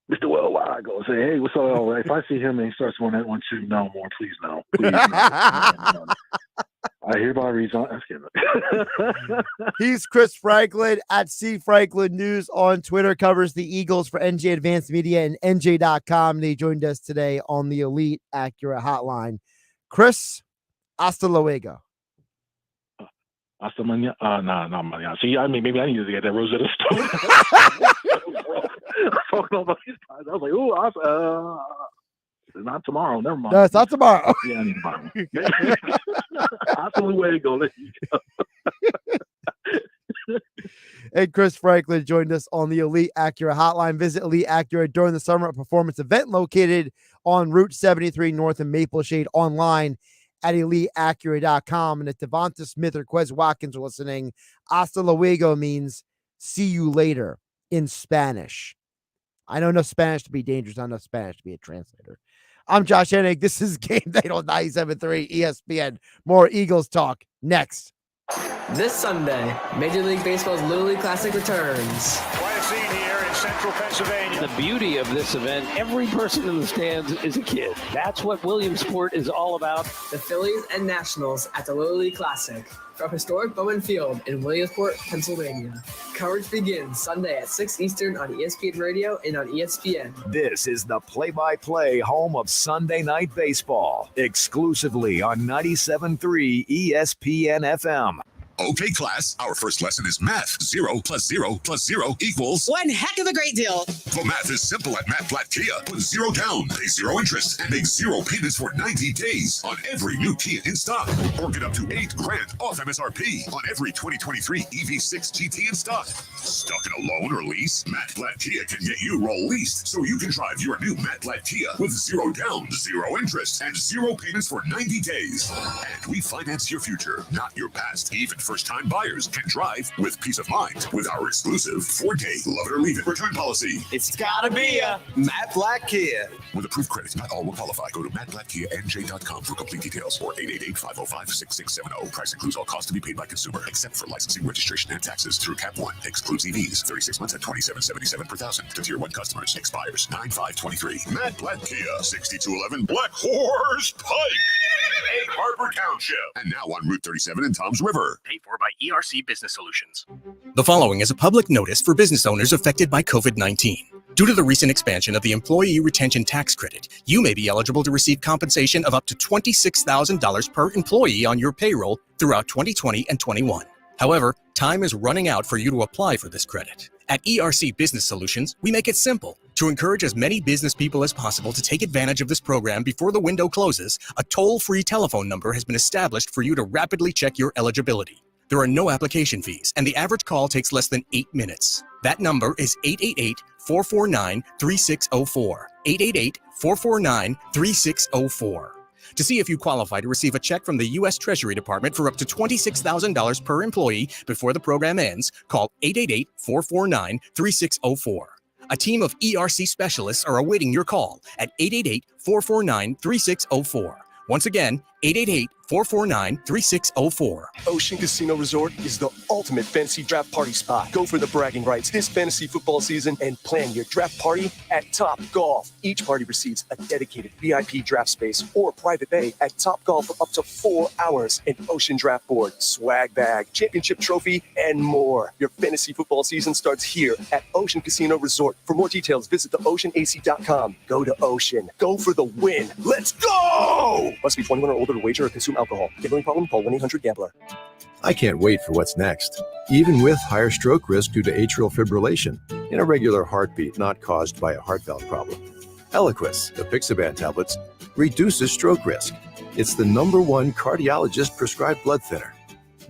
Mr. Worldwide, go say, hey, what's up? If I see him and he starts going that one too, no more, please no. Please, no. I hereby resign. He's Chris Franklin at C Franklin News on Twitter, covers the Eagles for NJ Advanced Media and NJ.com. And he joined us today on the Elite Acura Hotline. Chris, hasta luego. Hasta mañana. No, mañana. See, I mean, maybe I need to get that Rosetta Stone. I was like, oh, it's not tomorrow. Never mind. No, it's not tomorrow. Yeah, I need to buy one. Hasta luego. There you go. And Chris Franklin joined us on the Elite Acura Hotline. Visit Elite Acura during the summer performance event located on Route 73 North in Maple Shade, online at eliteacura.com. And if Devonta Smith or Quez Watkins are listening, hasta luego means see you later in Spanish. I know enough Spanish to be dangerous, not enough Spanish to be a translator. I'm Josh Hennig. This is Game Night on 97.3 ESPN. More Eagles talk next. This Sunday, Major League Baseball's Little League Classic returns. Quite a scene here in Central Pennsylvania. The beauty of this event, every person in the stands is a kid. That's what Williamsport is all about. The Phillies and Nationals at the Little League Classic from historic Bowman Field in Williamsport, Pennsylvania. Coverage begins Sunday at 6 Eastern on ESPN Radio and on ESPN. This is the play-by-play home of Sunday Night Baseball, exclusively on 97.3 ESPN FM. Okay, class, our first lesson is math. 0 plus 0 plus 0 equals... One heck of a great deal. The math is simple at Matt Blatt Kia. Put 0 down, pay 0 interest, and make 0 payments for 90 days on every new Kia in stock. Or get up to $8,000 off MSRP on every 2023 EV6 GT in stock. Stuck in a loan or lease? Matt Blatt Kia can get you roll leased so you can drive your new Matt Blatt Kia with 0 down, 0 interest, and 0 payments for 90 days. And we finance your future, not your past. Even first-time buyers can drive with peace of mind with our exclusive 4-day love it or leave it return policy. It's gotta be a Matt Blatt Kia. With approved credit, not all will qualify. Go to mattblattkianj.com for complete details or 888-505-6670. Price includes all costs to be paid by consumer, except for licensing, registration, and taxes through Cap 1. Excludes EVs. 36 months at $27.77 per thousand. To Tier 1 customers. Expires 9/5/23. Matt Blatt Kia, 6211 Black Horse Pike, Egg Harbor Township. And now on Route 37 in Toms River. Paid for by ERC Business Solutions. The following is a public notice for business owners affected by COVID-19. Due to the recent expansion of the Employee Retention Tax Credit, you may be eligible to receive compensation of up to $26,000 per employee on your payroll throughout 2020 and 21. However, time is running out for you to apply for this credit. At ERC Business Solutions, we make it simple. To encourage as many business people as possible to take advantage of this program before the window closes, a toll-free telephone number has been established for you to rapidly check your eligibility. There are no application fees, and the average call takes less than 8 minutes. That number is 888-449-3604. 888-449-3604. To see if you qualify to receive a check from the U.S. Treasury Department for up to $26,000 per employee before the program ends, call 888-449-3604. A team of ERC specialists are awaiting your call at 888-449-3604. Once again, 888-449-3604. Ocean Casino Resort is the ultimate fantasy draft party spot. Go for the bragging rights this fantasy football season and plan your draft party at Top Golf. Each party receives a dedicated VIP draft space or private bay at Top Golf for up to 4 hours, an ocean draft board, swag bag, championship trophy, and more. Your fantasy football season starts here at Ocean Casino Resort. For more details, visit theoceanac.com. Go to Ocean. Go for the win. Let's go! Must be 21 or older to wager or consume alcohol. Gambling problem? Call 1-800-GAMBLER. I can't wait for what's next. Even with higher stroke risk due to atrial fibrillation, an irregular heartbeat not caused by a heart valve problem. Eliquis, the Pixaban tablets, reduces stroke risk. It's the #1 cardiologist prescribed blood thinner.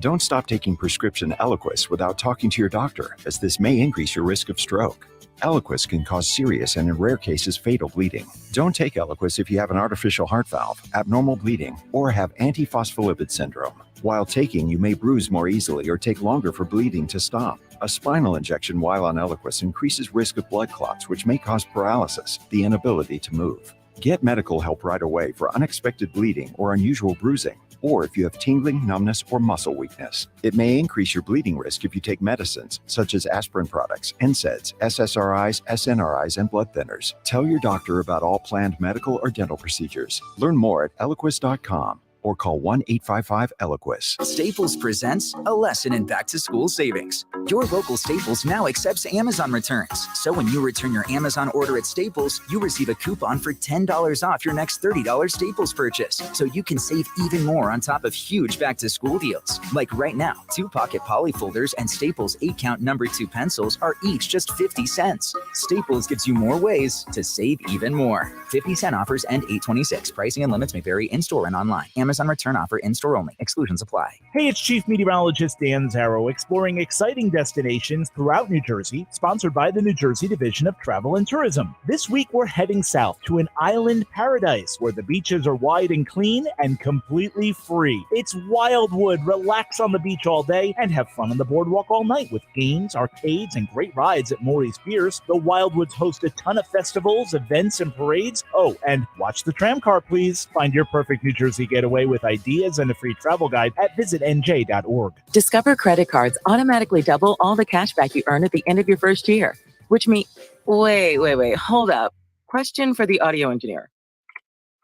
Don't stop taking prescription Eliquis without talking to your doctor, as this may increase your risk of stroke. Eliquis can cause serious and in rare cases fatal bleeding. Don't take Eliquis if you have an artificial heart valve, abnormal bleeding, or have antiphospholipid syndrome. While taking, you may bruise more easily or take longer for bleeding to stop. A spinal injection while on Eliquis increases risk of blood clots, which may cause paralysis, the inability to move. Get medical help right away for unexpected bleeding or unusual bruising, or if you have tingling, numbness, or muscle weakness. It may increase your bleeding risk if you take medicines such as aspirin products, NSAIDs, SSRIs, SNRIs, and blood thinners. Tell your doctor about all planned medical or dental procedures. Learn more at Eliquis.com or call 1-855-ELIQUIS. Staples presents a lesson in back-to-school savings. Your local Staples now accepts Amazon returns. So when you return your Amazon order at Staples, you receive a coupon for $10 off your next $30 Staples purchase. So you can save even more on top of huge back-to-school deals. Like right now, 2-pocket poly folders and Staples 8-count number 2 pencils are each just 50 cents. Staples gives you more ways to save even more. 50-cent offers end 8/26. Pricing and limits may vary in-store and online. Amazon return offer in-store only. Exclusions apply. Hey, it's Chief Meteorologist Dan Zarrow exploring exciting destinations throughout New Jersey, sponsored by the New Jersey Division of Travel and Tourism. This week, we're heading south to an island paradise where the beaches are wide and clean and completely free. It's Wildwood. Relax on the beach all day and have fun on the boardwalk all night with games, arcades, and great rides at Maury's Piers. The Wildwoods host a ton of festivals, events, and parades. Oh, and watch the tram car, please. Find your perfect New Jersey getaway with ideas and a free travel guide at visitnj.org. Discover credit cards automatically double all the cash back you earn at the end of your first year. Which means, wait, hold up. Question for the audio engineer.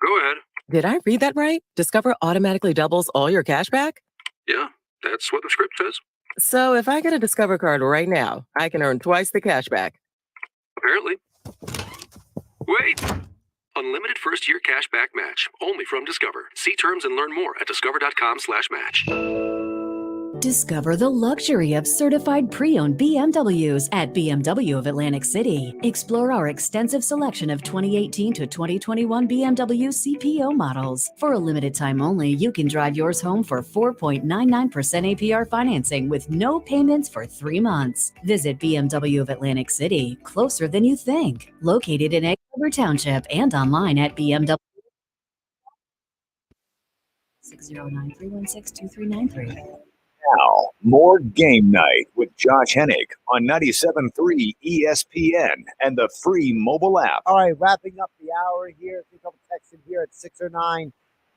Go ahead. Did I read that right? Discover automatically doubles all your cash back? Yeah, that's what the script says. So if I get a Discover card right now, I can earn twice the cash back. Apparently. Wait! Unlimited first-year cash back match. Only from Discover. See terms and learn more at discover.com/match. Discover the luxury of certified pre-owned BMWs at BMW of Atlantic City. Explore our extensive selection of 2018 to 2021 BMW CPO models. For a limited time only, you can drive yours home for 4.99% APR financing with no payments for 3 months. Visit BMW of Atlantic City, closer than you think. Located in Egg Harbor Township and online at BMW. 609-316-2393. Now, more Game Night with Josh Hennig on 97.3 ESPN and the free mobile app. All right, wrapping up the hour here. A couple texts in here at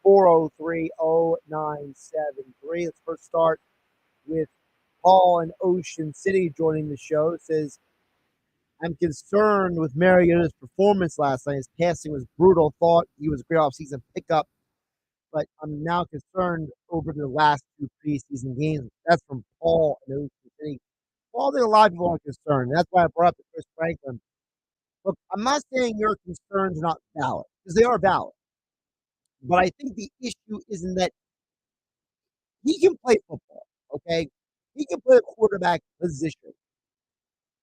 609-403-0973. Let's first start with Paul in Ocean City joining the show. It says, I'm concerned with Mariota's performance last night. His passing was brutal. Thought he was a great offseason pickup, but I'm now concerned over the last 2 preseason games. That's from Paul in Ocean City. Paul, there are a lot of people are concerned. That's why I brought up Chris Franklin. Look, I'm not saying your concerns are not valid, because they are valid. But I think the issue isn't that he can play football, okay? He can play a quarterback position.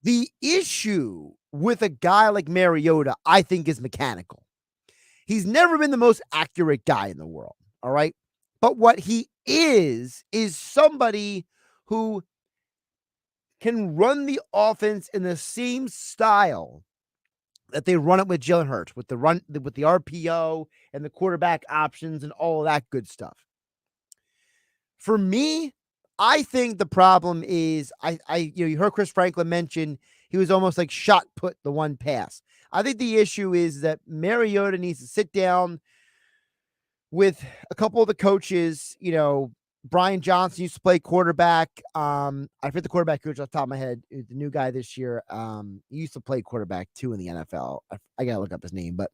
The issue with a guy like Mariota, I think, is mechanical. He's never been the most accurate guy in the world, all right? But what he is somebody who can run the offense in the same style that they run it with Jalen Hurts, with the RPO and the quarterback options and all of that good stuff. For me, I think the problem is you heard Chris Franklin mention he was almost like shot put the one pass. I think the issue is that Mariota needs to sit down with a couple of the coaches. Brian Johnson used to play quarterback. I forget the quarterback coach off the top of my head. The new guy this year. He used to play quarterback too in the NFL. I gotta look up his name, but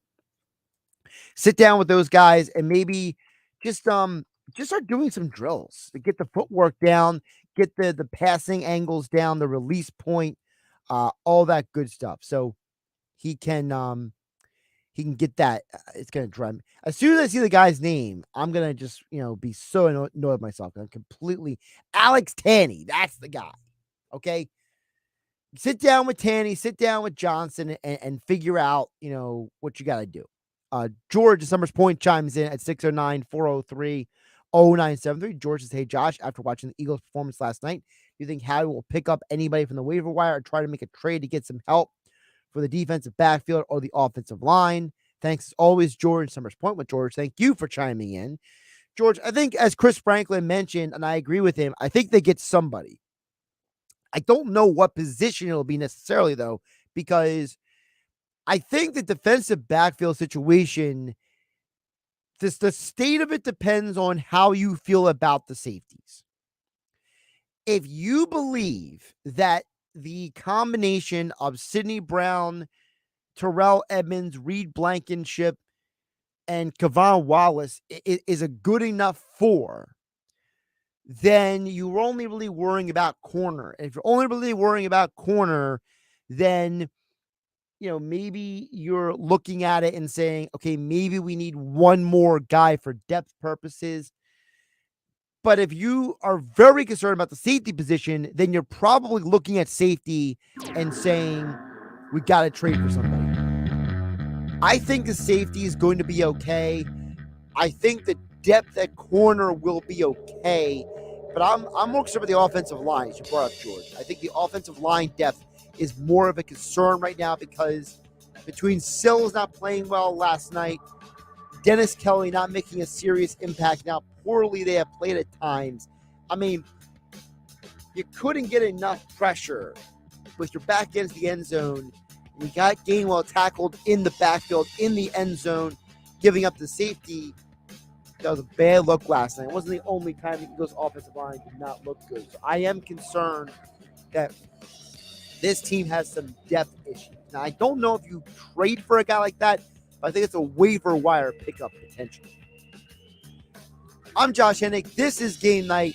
sit down with those guys and maybe just start doing some drills to get the footwork down, get the passing angles down, the release point, all that good stuff. So he can get that. It's going to drive me. As soon as I see the guy's name, I'm going to just, be so annoyed with myself. I'm completely Alex Tanney. That's the guy. Okay. Sit down with Tanney, sit down with Johnson and figure out, what you got to do. George at Summers Point chimes in at 609-403-0973. George says, hey, Josh, after watching the Eagles' performance last night, do you think Howie will pick up anybody from the waiver wire or try to make a trade to get some help for the defensive backfield or the offensive line? Thanks as always, George. Summers Point with George. Thank you for chiming in. George, I think as Chris Franklin mentioned, and I agree with him, I think they get somebody. I don't know what position it'll be necessarily, though, because I think the defensive backfield situation, the state of it depends on how you feel about the safeties. If you believe that the combination of Sidney Brown, Terrell Edmonds, Reed Blankenship, and Kevon Wallace is a good enough four, then you're only really worrying about corner. And if you're only really worrying about corner, then maybe you're looking at it and saying, okay, maybe we need one more guy for depth purposes. But if you are very concerned about the safety position, then you're probably looking at safety and saying, we got to trade for somebody. I think the safety is going to be okay. I think the depth at corner will be okay. But I'm more concerned with the offensive line, as you brought up, George. I think the offensive line depth is more of a concern right now because between Sills not playing well last night, Dennis Kelly not making a serious impact, now poorly they have played at times. I mean, you couldn't get enough pressure with your back against the end zone. And you got Gainwell tackled in the backfield, in the end zone, giving up the safety. That was a bad look last night. It wasn't the only time the Eagles' offensive line did not look good. So I am concerned that this team has some depth issues. Now, I don't know if you trade for a guy like that, but I think it's a waiver wire pickup potential. I'm Josh Hennig. This is Game Night.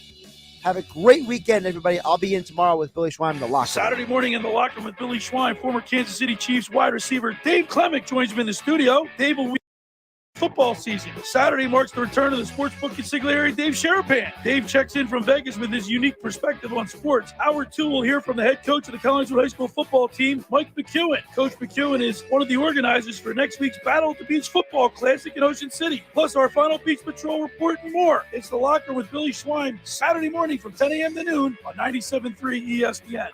Have a great weekend, everybody. I'll be in tomorrow with Billy Schwein in the locker room. Saturday morning in the locker room with Billy Schwein, former Kansas City Chiefs wide receiver Dave Klemick joins me in the studio. Dave will football season. Saturday marks the return of the sportsbook consigliere Dave Sherapan. Dave checks in from Vegas with his unique perspective on sports. Hour 2 will hear from the head coach of the Collingswood High School football team, Mike McEwen. Coach McEwen is one of the organizers for next week's Battle at the Beach Football Classic in Ocean City. Plus our final Beach Patrol report and more. It's the locker with Billy Schwein, Saturday morning from 10 a.m. to noon on 97.3 ESPN.